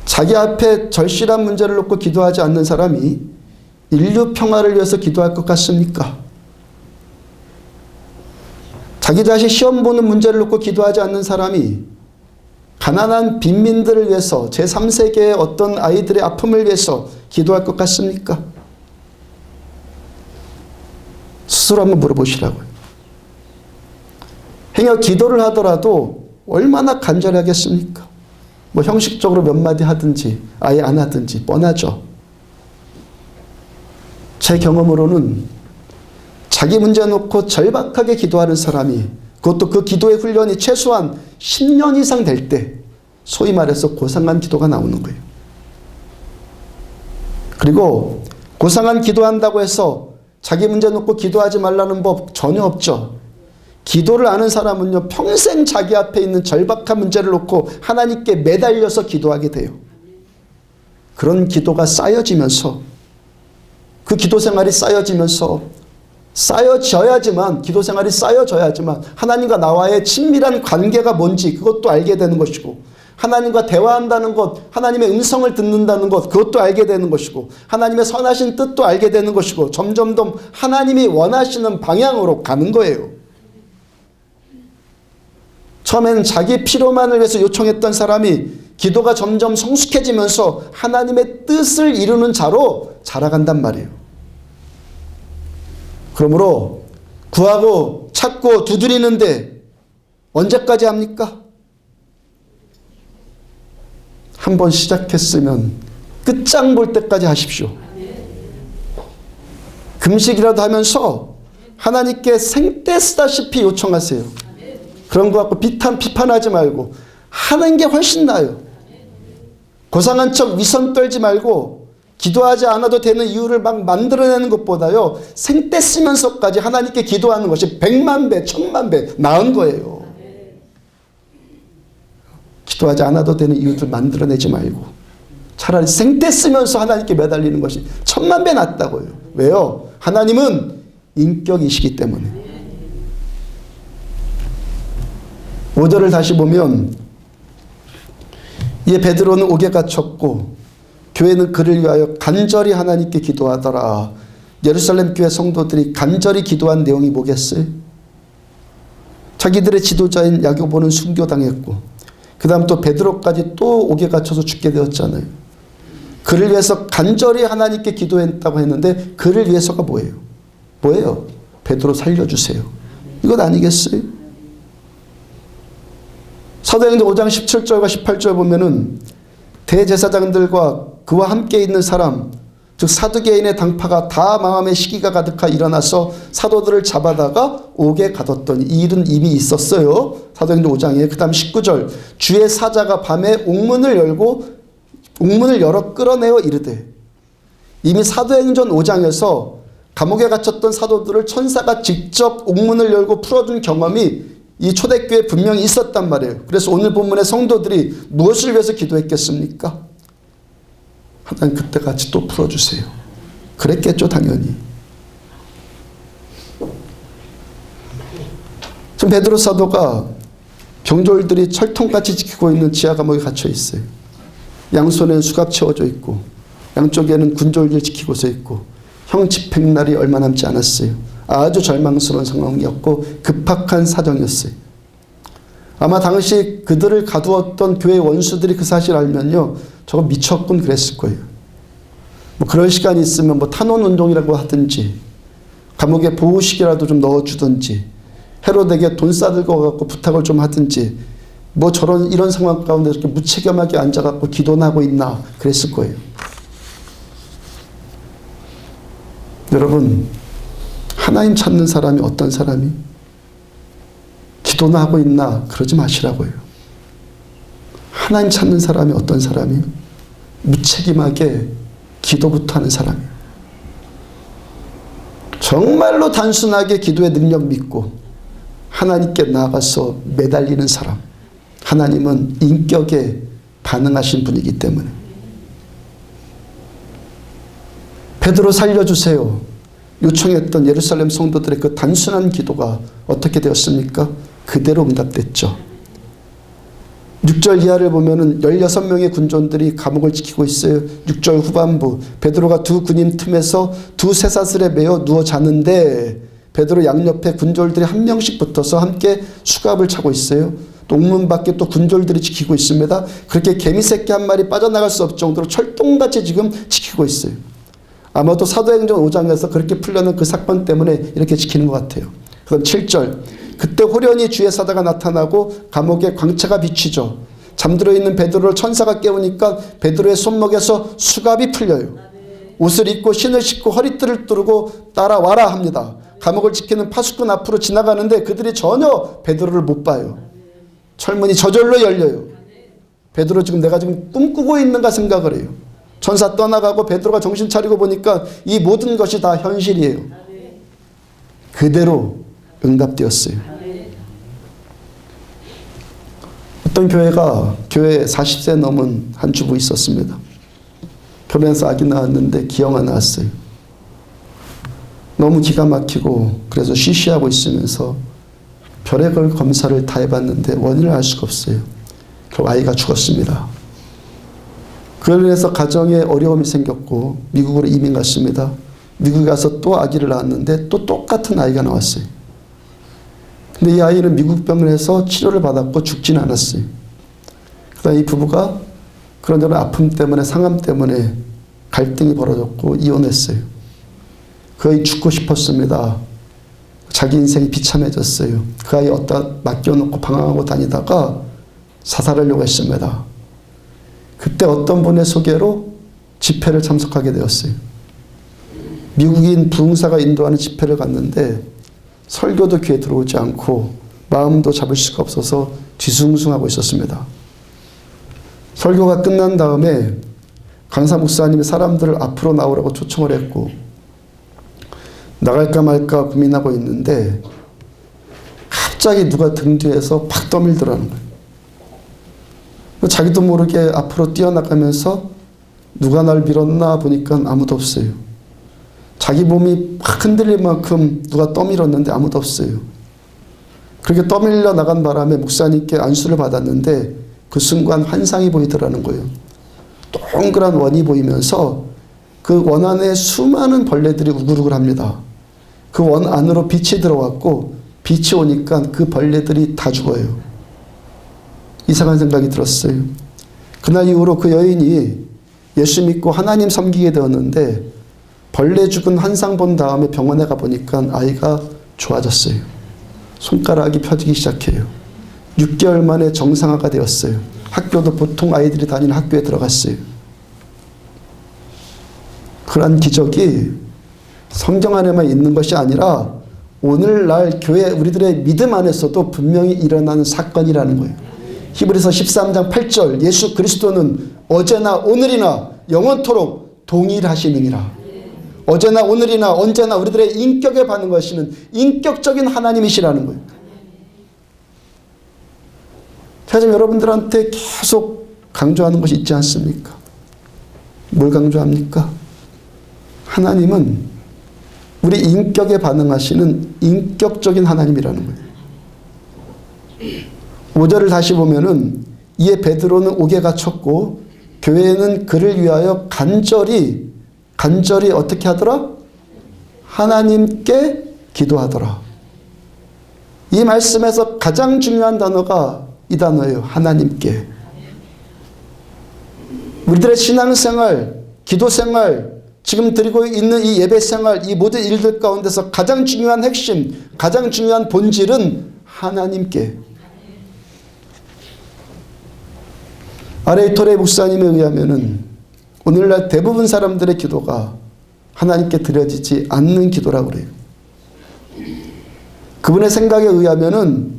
자기 앞에 절실한 문제를 놓고 기도하지 않는 사람이 인류 평화를 위해서 기도할 것 같습니까? 자기 자신 시험 보는 문제를 놓고 기도하지 않는 사람이 가난한 빈민들을 위해서 제3세계의 어떤 아이들의 아픔을 위해서 기도할 것 같습니까? 스스로 한번 물어보시라고요. 행여 기도를 하더라도 얼마나 간절하겠습니까? 뭐 형식적으로 몇 마디 하든지 아예 안 하든지 뻔하죠. 제 경험으로는 자기 문제 놓고 절박하게 기도하는 사람이, 그것도 그 기도의 훈련이 최소한 10년 이상 될 때 소위 말해서 고상한 기도가 나오는 거예요. 그리고 고상한 기도한다고 해서 자기 문제 놓고 기도하지 말라는 법 전혀 없죠. 기도를 아는 사람은요 평생 자기 앞에 있는 절박한 문제를 놓고 하나님께 매달려서 기도하게 돼요. 그런 기도가 쌓여지면서, 그 기도 생활이 쌓여져야지만, 기도 생활이 쌓여져야지만 하나님과 나와의 친밀한 관계가 뭔지 그것도 알게 되는 것이고, 하나님과 대화한다는 것, 하나님의 음성을 듣는다는 것, 그것도 알게 되는 것이고, 하나님의 선하신 뜻도 알게 되는 것이고, 점점 더 하나님이 원하시는 방향으로 가는 거예요. 처음에는 자기 피로만을 위해서 요청했던 사람이 기도가 점점 성숙해지면서 하나님의 뜻을 이루는 자로 자라간단 말이에요. 그러므로 구하고 찾고 두드리는데 언제까지 합니까? 한번 시작했으면 끝장 볼 때까지 하십시오. 금식이라도 하면서 하나님께 생떼 쓰다시피 요청하세요. 그런 거 갖고 비판하지 말고 하는 게 훨씬 나아요. 고상한 척 위선 떨지 말고 기도하지 않아도 되는 이유를 막 만들어내는 것보다요, 생떼 쓰면서까지 하나님께 기도하는 것이 100만 배, 1000만 배 나은 거예요. 기도하지 않아도 되는 이유들 만들어내지 말고 차라리 생떼 쓰면서 하나님께 매달리는 것이 1000만 배 낫다고요. 왜요? 하나님은 인격이시기 때문에. 5절을 다시 보면 이에 베드로는 옥에 갇혔고 교회는 그를 위하여 간절히 하나님께 기도하더라. 예루살렘 교회 성도들이 간절히 기도한 내용이 뭐겠어요? 자기들의 지도자인 야고보는 순교당했고 그 다음 또 베드로까지 또 옥에 갇혀서 죽게 되었잖아요. 그를 위해서 간절히 하나님께 기도했다고 했는데 그를 위해서가 뭐예요? 뭐예요? 베드로 살려주세요. 이건 아니겠어요? 사도행전 5장 17절과 18절 보면은 대제사장들과 그와 함께 있는 사람, 즉 사두개인의 당파가 다 마음의 시기가 가득하 일어나서 사도들을 잡아다가 옥에 가뒀더니, 이 일은 이미 있었어요. 사도행전 5장에. 그 다음 19절, 주의 사자가 밤에 옥문을 열어 끌어내어 이르되. 이미 사도행전 5장에서 감옥에 갇혔던 사도들을 천사가 직접 옥문을 열고 풀어준 경험이 이 초대교회에 분명히 있었단 말이에요. 그래서 오늘 본문의 성도들이 무엇을 위해서 기도했겠습니까? 하나님 그때 같이 또 풀어주세요. 그랬겠죠, 당연히. 지금 베드로 사도가 병졸들이 철통같이 지키고 있는 지하 감옥에 갇혀 있어요. 양손에는 수갑 채워져 있고 양쪽에는 군졸들 지키고서 있고 형 집행날이 얼마 남지 않았어요. 아주 절망스러운 상황이었고 급박한 사정이었어요. 아마 당시 그들을 가두었던 교회 원수들이 그 사실을 알면요, 저거 미쳤군 그랬을 거예요. 뭐 그럴 시간이 있으면 뭐 탄원운동이라고 하든지 감옥에 보호식이라도 좀 넣어주든지 헤롯에게 돈 싸들고 갖고 부탁을 좀 하든지 뭐 이런 상황 가운데 이렇게 무책임하게 앉아갖고 기도나 하고 있나 그랬을 거예요. 여러분, 하나님 찾는 사람이 어떤 사람이? 기도나 하고 있나 그러지 마시라고요. 하나님 찾는 사람이 어떤 사람이? 무책임하게 기도부터 하는 사람이에요. 정말로 단순하게 기도의 능력 믿고 하나님께 나아가서 매달리는 사람. 하나님은 인격에 반응하신 분이기 때문에. 베드로 살려주세요 요청했던 예루살렘 성도들의 그 단순한 기도가 어떻게 되었습니까? 그대로 응답됐죠. 6절 이하를 보면은 16명의 군존들이 감옥을 지키고 있어요. 6절 후반부, 베드로가 두 군인 틈에서 두 쇠사슬에 매어 누워 자는데 베드로 양옆에 군졸들이 한 명씩 붙어서 함께 수갑을 차고 있어요. 또 옥문 밖에 또 군졸들이 지키고 있습니다. 그렇게 개미새끼 한 마리 빠져나갈 수 없을 정도로 철동같이 지금 지키고 있어요. 아마도 사도행전 5장에서 그렇게 풀려는 그 사건 때문에 이렇게 지키는 것 같아요. 그럼 7절, 그때 호련히 주의 사자가 나타나고 감옥에 광채가 비치죠. 잠들어 있는 베드로를 천사가 깨우니까 베드로의 손목에서 수갑이 풀려요. 옷을 입고 신을 신고 허리띠를 두르고 따라와라 합니다. 감옥을 지키는 파수꾼 앞으로 지나가는데 그들이 전혀 베드로를 못 봐요. 철문이 저절로 열려요. 베드로 지금 내가 지금 꿈꾸고 있는가 생각을 해요. 천사 떠나가고 베드로가 정신 차리고 보니까 이 모든 것이 다 현실이에요. 그대로 응답되었어요. 어떤 교회에 40세 넘은 한 주부 있었습니다. 결혼해서 아기 낳았는데 기형아 낳았어요. 너무 기가 막히고 그래서 쉬쉬하고 있으면서 별의별 검사를 다 해봤는데 원인을 알 수가 없어요. 결국 아이가 죽었습니다. 그걸로 인해서 가정에 어려움이 생겼고 미국으로 이민 갔습니다. 미국에 가서 또 아기를 낳았는데 또 똑같은 아이가 나왔어요. 근데 이 아이는 미국 병원에서 치료를 받았고 죽지는 않았어요. 그다음에 이 부부가 그런저런 아픔 때문에 상함 때문에 갈등이 벌어졌고 이혼했어요. 그 아이 죽고 싶었습니다. 자기 인생이 비참해졌어요. 그 아이 어디다 맡겨놓고 방황하고 다니다가 자살하려고 했습니다. 그때 어떤 분의 소개로 집회를 참석하게 되었어요. 미국인 부흥사가 인도하는 집회를 갔는데 설교도 귀에 들어오지 않고 마음도 잡을 수가 없어서 뒤숭숭하고 있었습니다. 설교가 끝난 다음에 강사 목사님이 사람들을 앞으로 나오라고 초청을 했고 나갈까 말까 고민하고 있는데 갑자기 누가 등 뒤에서 팍 떠밀더라는 거예요. 자기도 모르게 앞으로 뛰어나가면서 누가 날 밀었나 보니까 아무도 없어요. 자기 몸이 팍 흔들릴 만큼 누가 떠밀었는데 아무도 없어요. 그렇게 떠밀려 나간 바람에 목사님께 안수를 받았는데 그 순간 환상이 보이더라는 거예요. 동그란 원이 보이면서 그 원 안에 수많은 벌레들이 우글우글합니다. 그 원 안으로 빛이 들어왔고 빛이 오니까 그 벌레들이 다 죽어요. 이상한 생각이 들었어요. 그날 이후로 그 여인이 예수 믿고 하나님 섬기게 되었는데 벌레 죽은 환상 본 다음에 병원에 가보니까 아이가 좋아졌어요. 손가락이 펴지기 시작해요. 6개월 만에 정상화가 되었어요. 학교도 보통 아이들이 다니는 학교에 들어갔어요. 그러한 기적이 성경 안에만 있는 것이 아니라 오늘날 교회 우리들의 믿음 안에서도 분명히 일어나는 사건이라는 거예요. 히브리서 13장 8절 예수 그리스도는 어제나 오늘이나 영원토록 동일하시느니라. 어제나 오늘이나 언제나 우리들의 인격에 반응하시는 인격적인 하나님이시라는 거예요. 제가 지금 여러분들한테 계속 강조하는 것이 있지 않습니까? 뭘 강조합니까? 하나님은 우리 인격에 반응하시는 인격적인 하나님이라는 거예요. 5절을 다시 보면은 이에 베드로는 옥에 갇혔고 교회는 그를 위하여 간절히 어떻게 하더라? 하나님께 기도하더라. 이 말씀에서 가장 중요한 단어가 이 단어예요. 하나님께. 우리들의 신앙생활, 기도생활, 지금 드리고 있는 이 예배생활, 이 모든 일들 가운데서 가장 중요한 핵심, 가장 중요한 본질은 하나님께. R.A. 토레 목사님에 의하면은 오늘날 대부분 사람들의 기도가 하나님께 드려지지 않는 기도라고 그래요. 그분의 생각에 의하면은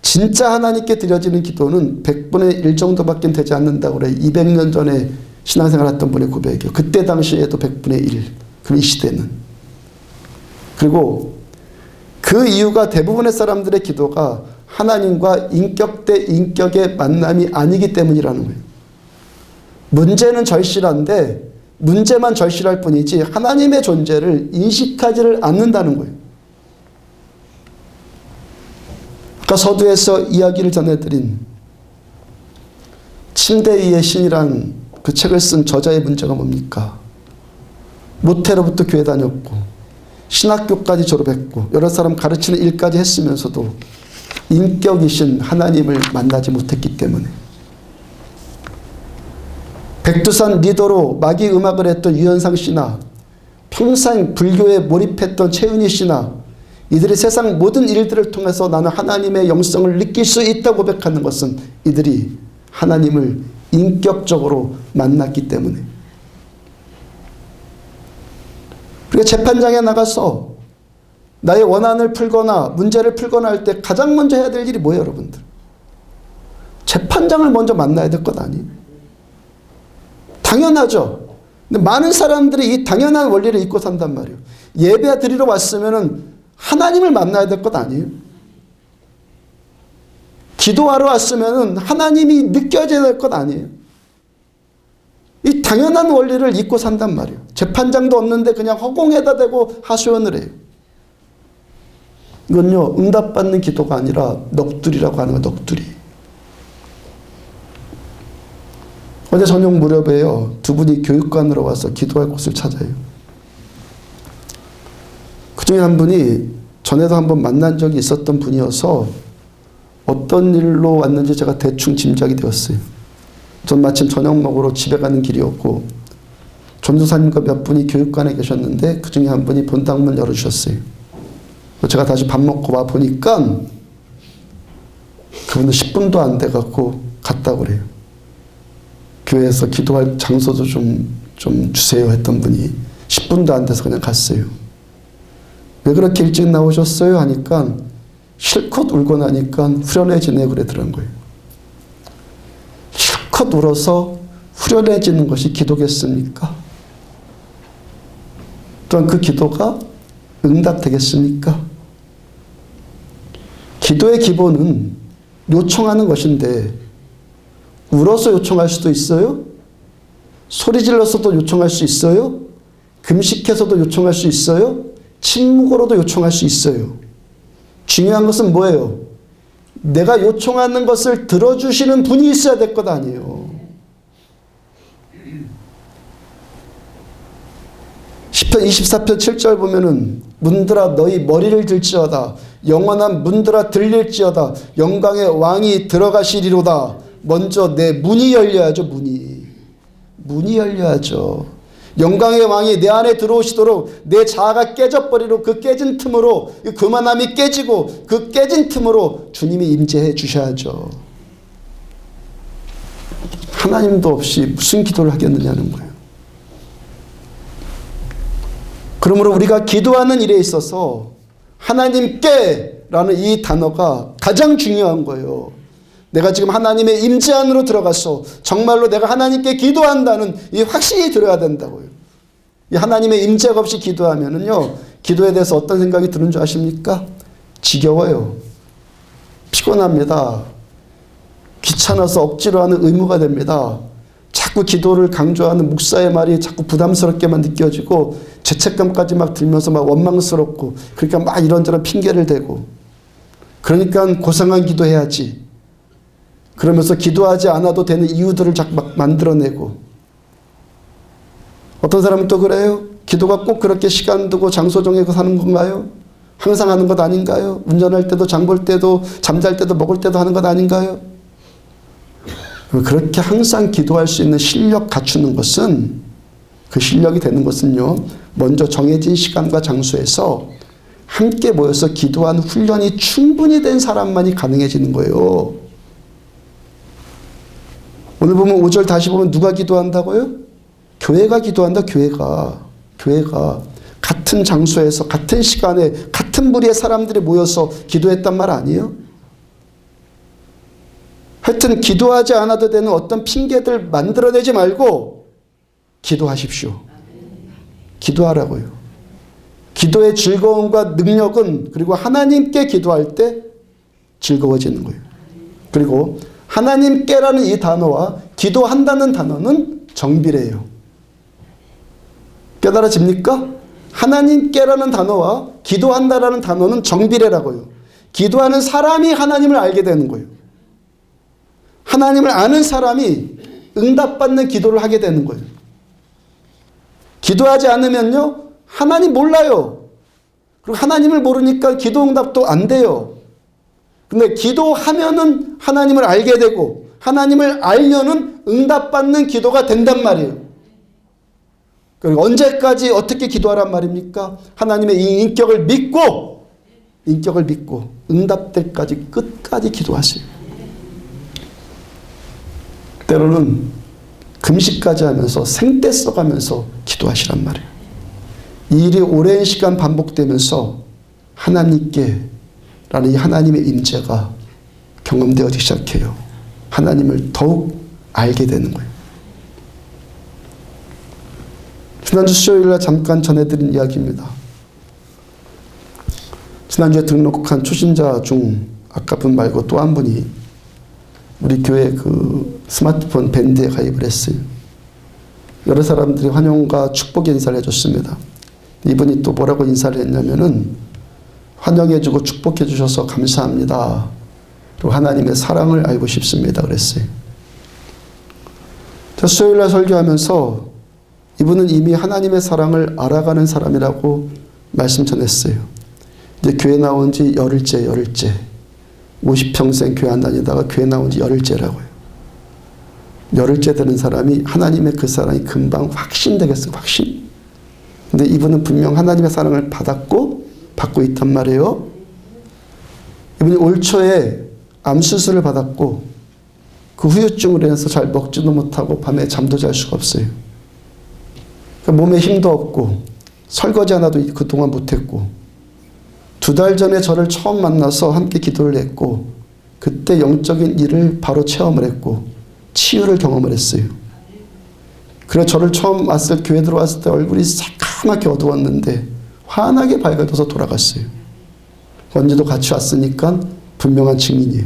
진짜 하나님께 드려지는 기도는 100분의 1 정도밖에 되지 않는다고 그래요. 200년 전에 신앙생활 했던 분의 고백이요. 그때 당시에도 100분의 1. 그럼 이 시대는. 그리고 그 이유가 대부분의 사람들의 기도가 하나님과 인격 대 인격의 만남이 아니기 때문이라는 거예요. 문제는 절실한데 문제만 절실할 뿐이지 하나님의 존재를 인식하지를 않는다는 거예요. 아까 서두에서 이야기를 전해드린 침대 위의 신이란 그 책을 쓴 저자의 문제가 뭡니까? 모태로부터 교회 다녔고 신학교까지 졸업했고 여러 사람 가르치는 일까지 했으면서도 인격이신 하나님을 만나지 못했기 때문에 백두산 리더로 마기 음악을 했던 유현상 씨나 평생 불교에 몰입했던 최윤희 씨나 이들이 세상 모든 일들을 통해서 나는 하나님의 영성을 느낄 수 있다고 고백하는 것은 이들이 하나님을 인격적으로 만났기 때문에. 그러니까 재판장에 나가서 나의 원한을 풀거나 문제를 풀거나 할 때 가장 먼저 해야 될 일이 뭐예요, 여러분들? 재판장을 먼저 만나야 될 것 아니에요? 당연하죠. 근데 많은 사람들이 이 당연한 원리를 잊고 산단 말이에요. 예배 드리러 왔으면은 하나님을 만나야 될 것 아니에요? 기도하러 왔으면은 하나님이 느껴져야 될 것 아니에요? 이 당연한 원리를 잊고 산단 말이에요. 재판장도 없는데 그냥 허공에다 대고 하소연을 해요. 이건요, 응답받는 기도가 아니라 넋두리라고 하는 거예요, 넋두리. 어제 저녁 무렵에요, 두 분이 교육관으로 와서 기도할 곳을 찾아요. 그 중에 한 분이 전에도 한번 만난 적이 있었던 분이어서 어떤 일로 왔는지 제가 대충 짐작이 되었어요. 전 마침 저녁 먹으러 집에 가는 길이었고 전도사님과 몇 분이 교육관에 계셨는데 그 중에 한 분이 본당문 열어주셨어요. 제가 다시 밥 먹고 와 보니까 그분은 10분도 안 돼갖고 갔다고 그래요. 교회에서 기도할 장소도 좀 주세요 했던 분이 10분도 안 돼서 그냥 갔어요. 왜 그렇게 일찍 나오셨어요? 하니까 실컷 울고 나니까 후련해지네 그러더란 거예요. 실컷 울어서 후련해지는 것이 기도겠습니까? 또한 그 기도가 응답되겠습니까? 기도의 기본은 요청하는 것인데 울어서 요청할 수도 있어요. 소리 질러서도 요청할 수 있어요. 금식해서도 요청할 수 있어요. 침묵으로도 요청할 수 있어요. 중요한 것은 뭐예요? 내가 요청하는 것을 들어주시는 분이 있어야 될 것 아니에요. 시편 24편 7절 보면은 문들아 너희 머리를 들지어다 영원한 문들아 들릴지어다 영광의 왕이 들어가시리로다. 먼저 내 문이 열려야죠. 문이 열려야죠. 영광의 왕이 내 안에 들어오시도록 내 자아가 깨져버리고 그 깨진 틈으로 교만함이 깨지고 그 깨진 틈으로 주님이 임재해 주셔야죠. 하나님도 없이 무슨 기도를 하겠느냐는 거예요. 그러므로 우리가 기도하는 일에 있어서 하나님께 라는 이 단어가 가장 중요한 거예요. 내가 지금 하나님의 임재 안으로 들어가서 정말로 내가 하나님께 기도한다는 이 확신이 들어야 된다고요. 이 하나님의 임재가 없이 기도하면은요, 기도에 대해서 어떤 생각이 드는 줄 아십니까? 지겨워요. 피곤합니다. 귀찮아서 억지로 하는 의무가 됩니다. 자꾸 기도를 강조하는 목사의 말이 자꾸 부담스럽게만 느껴지고 죄책감까지 막 들면서 막 원망스럽고 그러니까 막 이런저런 핑계를 대고 그러니까 고상한 기도해야지. 그러면서 기도하지 않아도 되는 이유들을 자꾸 막 만들어내고 어떤 사람은 또 그래요. 기도가 꼭 그렇게 시간 두고 장소 정해서 하는 건가요? 항상 하는 것 아닌가요? 운전할 때도 장 볼 때도 잠잘 때도 먹을 때도 하는 것 아닌가요? 그렇게 항상 기도할 수 있는 실력 갖추는 것은 그 실력이 되는 것은요. 먼저 정해진 시간과 장소에서 함께 모여서 기도하는 훈련이 충분히 된 사람만이 가능해지는 거예요. 오늘 보면 5절 다시 보면 누가 기도한다고요? 교회가 기도한다. 교회가 같은 장소에서 같은 시간에 같은 무리의 사람들이 모여서 기도했단 말 아니에요? 하여튼 기도하지 않아도 되는 어떤 핑계들 만들어내지 말고 기도하십시오. 기도하라고요. 기도의 즐거움과 능력은 그리고 하나님께 기도할 때 즐거워지는 거예요. 그리고 하나님께라는 이 단어와 기도한다는 단어는 정비례예요. 깨달아집니까? 하나님께라는 단어와 기도한다라는 단어는 정비례라고요. 기도하는 사람이 하나님을 알게 되는 거예요. 하나님을 아는 사람이 응답받는 기도를 하게 되는 거예요. 기도하지 않으면요, 하나님 몰라요. 그리고 하나님을 모르니까 기도 응답도 안 돼요. 근데 기도하면은 하나님을 알게 되고 하나님을 알려는 응답받는 기도가 된단 말이에요. 그리고 언제까지 어떻게 기도하란 말입니까? 하나님의 이 인격을 믿고 응답될까지 끝까지 기도하세요. 때로는 금식까지 하면서 생떼 써가면서 기도하시란 말이에요. 이 일이 오랜 시간 반복되면서 하나님께 라는 이 하나님의 임재가 경험되어지기 시작해요. 하나님을 더욱 알게 되는 거예요. 지난주 수요일날 잠깐 전해드린 이야기입니다. 지난주에 등록한 초신자 중 아까 분 말고 또 한 분이 우리 교회 그 스마트폰 밴드에 가입을 했어요. 여러 사람들이 환영과 축복의 인사를 해줬습니다. 이분이 또 뭐라고 인사를 했냐면은 환영해주고 축복해주셔서 감사합니다. 그리고 하나님의 사랑을 알고 싶습니다. 그랬어요. 저 수요일날 설교하면서 이분은 이미 하나님의 사랑을 알아가는 사람이라고 말씀 전했어요. 이제 교회 나온 지 열흘째. 50평생 교회 안 다니다가 교회 나온 지 열흘째라고요. 열흘째 되는 사람이 하나님의 그 사랑이 금방 확신되겠어요. 확신. 근데 이분은 분명 하나님의 사랑을 받고 있단 말이에요. 이분이 올 초에 암 수술을 받았고 그 후유증으로 인해서 잘 먹지도 못하고 밤에 잠도 잘 수가 없어요. 그러니까 몸에 힘도 없고 설거지 하나도 그동안 못했고 2달 전에 저를 처음 만나서 함께 기도를 했고 그때 영적인 일을 바로 체험을 했고 치유를 경험을 했어요. 그래서 저를 처음 교회 들어왔을 때 얼굴이 새까맣게 어두웠는데 환하게 밝아져서 돌아갔어요. 언제도 같이 왔으니까 분명한 증인이에요.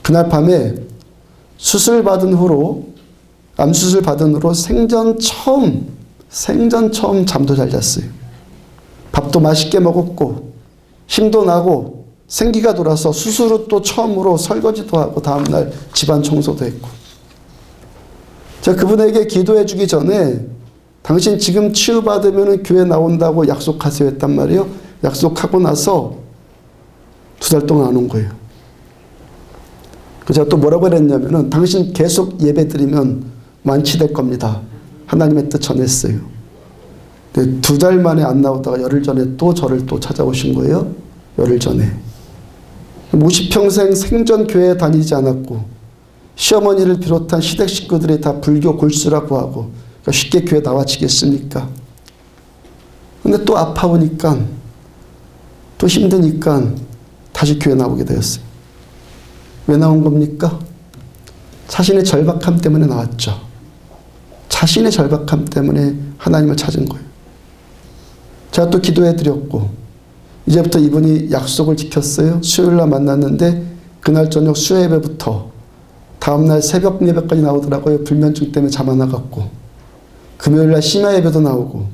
그날 밤에 암수술 받은 후로 생전 처음 잠도 잘 잤어요. 밥도 맛있게 먹었고 힘도 나고 생기가 돌아서 수술 후 또 처음으로 설거지도 하고 다음날 집안 청소도 했고 제가 그분에게 기도해 주기 전에 당신 지금 치유받으면 교회 나온다고 약속하세요 했단 말이에요. 약속하고 나서 2달 동안 안 온 거예요. 그래서 제가 또 뭐라고 그랬냐면은 당신 계속 예배 드리면 완치될 겁니다. 하나님의 뜻 전했어요. 근데 2달 만에 안 나오다가 열흘 전에 또 저를 또 찾아오신 거예요. 열흘 전에. 50평생 생전 교회에 다니지 않았고 시어머니를 비롯한 시댁 식구들이 다 불교 골수라고 하고 그러니까 쉽게 교회 나와지겠습니까? 근데 또 아파오니까 또 힘드니까 다시 교회 나오게 되었어요. 왜 나온 겁니까? 자신의 절박함 때문에 나왔죠. 자신의 절박함 때문에 하나님을 찾은 거예요. 제가 또 기도해 드렸고 이제부터 이분이 약속을 지켰어요. 수요일날 만났는데 그날 저녁 수요 예배부터 다음날 새벽 예배까지 나오더라고요. 불면증 때문에 잠 안 와갖고 금요일날 심야 예배도 나오고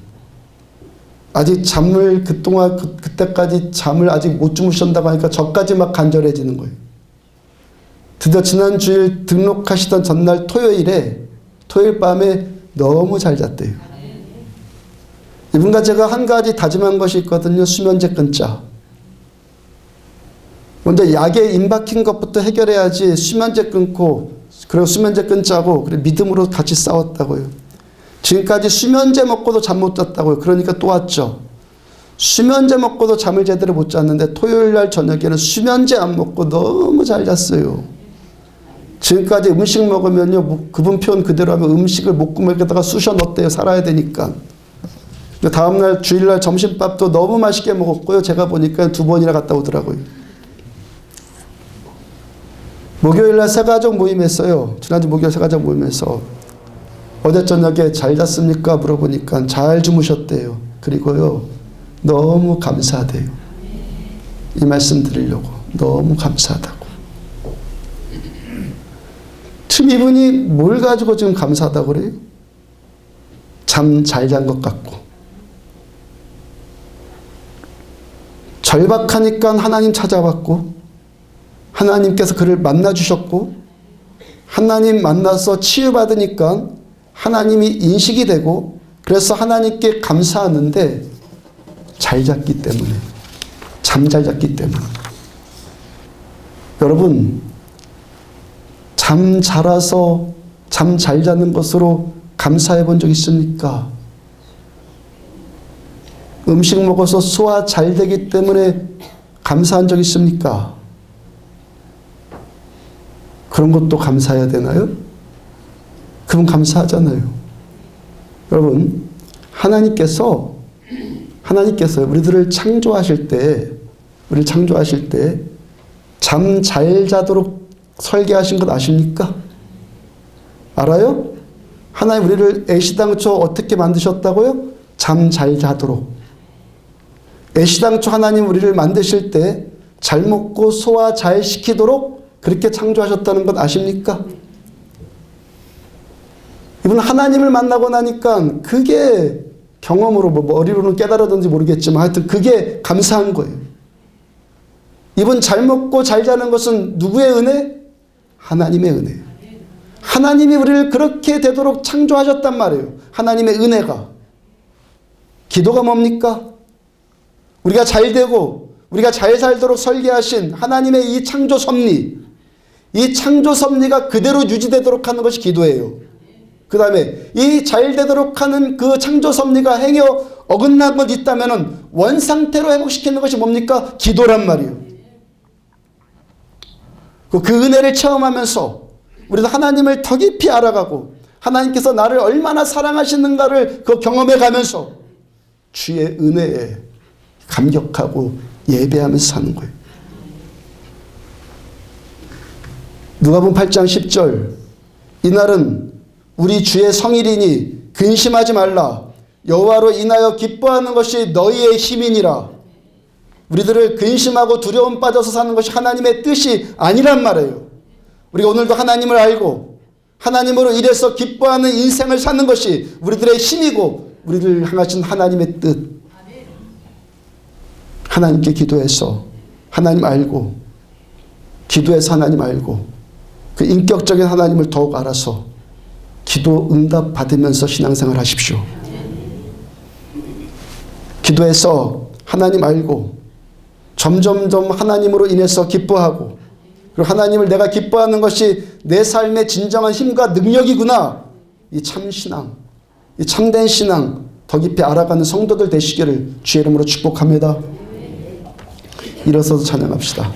아직 잠을 그때까지 잠을 아직 못 주무셨다고 하니까 저까지 막 간절해지는 거예요. 드디어 지난 주일 등록하시던 전날 토요일 밤에 너무 잘 잤대요. 이분과 제가 한 가지 다짐한 것이 있거든요. 수면제 끊자. 먼저 약에 임박힌 것부터 해결해야지 수면제 끊고 그리고 수면제 끊자고 그리고 믿음으로 같이 싸웠다고요. 지금까지 수면제 먹고도 잠 못 잤다고요. 그러니까 또 왔죠. 수면제 먹고도 잠을 제대로 못 잤는데 토요일날 저녁에는 수면제 안 먹고 너무 잘 잤어요. 지금까지 음식 먹으면요. 그분 표현 그대로 하면 음식을 목구멍에다가 쑤셔 넣었대요. 살아야 되니까. 다음날 주일날 점심밥도 너무 맛있게 먹었고요. 제가 보니까 2번이나 갔다 오더라고요. 목요일날 새가족 모임했어요. 지난주 목요일 새가족 모임에서 어제 저녁에 잘 잤습니까? 물어보니까 잘 주무셨대요. 그리고요. 너무 감사하대요. 이 말씀 드리려고. 너무 감사하다고. 지금 이분이 뭘 가지고 지금 감사하다고 그래요? 잠 잘 잔 것 같고. 절박하니까 하나님 찾아왔고 하나님께서 그를 만나주셨고 하나님 만나서 치유받으니까 하나님이 인식이 되고 그래서 하나님께 감사하는데 잘 잤기 때문에 잠 잘 잤기 때문에 여러분 잠 자라서 잠 잘 자는 것으로 감사해 본 적 있습니까? 음식 먹어서 소화 잘 되기 때문에 감사한 적 있습니까? 그런 것도 감사해야 되나요? 그분 감사하잖아요. 여러분, 하나님께서 우리들을 창조하실 때 잠 잘 자도록 설계하신 것 아십니까? 알아요? 하나님 우리를 애시당초 어떻게 만드셨다고요? 잠 잘 자도록. 애시당초 하나님 우리를 만드실 때 잘 먹고 소화 잘 시키도록 그렇게 창조하셨다는 것 아십니까? 이분 하나님을 만나고 나니까 그게 경험으로 머리로는 깨달았는지 모르겠지만 하여튼 그게 감사한 거예요. 이분 잘 먹고 잘 자는 것은 누구의 은혜? 하나님의 은혜. 하나님이 우리를 그렇게 되도록 창조하셨단 말이에요. 하나님의 은혜가. 기도가 뭡니까? 우리가 잘 되고 우리가 잘 살도록 설계하신 하나님의 이 창조 섭리, 이 창조 섭리가 그대로 유지되도록 하는 것이 기도예요. 그 다음에 이 잘 되도록 하는 그 창조 섭리가 행여 어긋난 것 있다면 원상태로 회복시키는 것이 뭡니까? 기도란 말이에요. 그 은혜를 체험하면서 우리도 하나님을 더 깊이 알아가고 하나님께서 나를 얼마나 사랑하시는가를 그 경험해 가면서 주의 은혜에 감격하고 예배하면서 사는 거예요. 누가복음 8장 10절 이날은 우리 주의 성일이니 근심하지 말라 여호와로 인하여 기뻐하는 것이 너희의 힘이니라. 우리들을 근심하고 두려움 빠져서 사는 것이 하나님의 뜻이 아니란 말이에요. 우리가 오늘도 하나님을 알고 하나님으로 인해서 기뻐하는 인생을 사는 것이 우리들의 힘이고 우리를 향하신 하나님의 뜻. 하나님께 기도해서 하나님 알고 기도해서 하나님 알고 그 인격적인 하나님을 더욱 알아서 기도 응답 받으면서 신앙생활 하십시오. 기도해서 하나님 알고 점점점 하나님으로 인해서 기뻐하고 그리고 하나님을 내가 기뻐하는 것이 내 삶의 진정한 힘과 능력이구나. 이 참신앙, 이 참된 신앙 더 깊이 알아가는 성도들 되시기를 주의 이름으로 축복합니다. 일어서서 찬양합시다.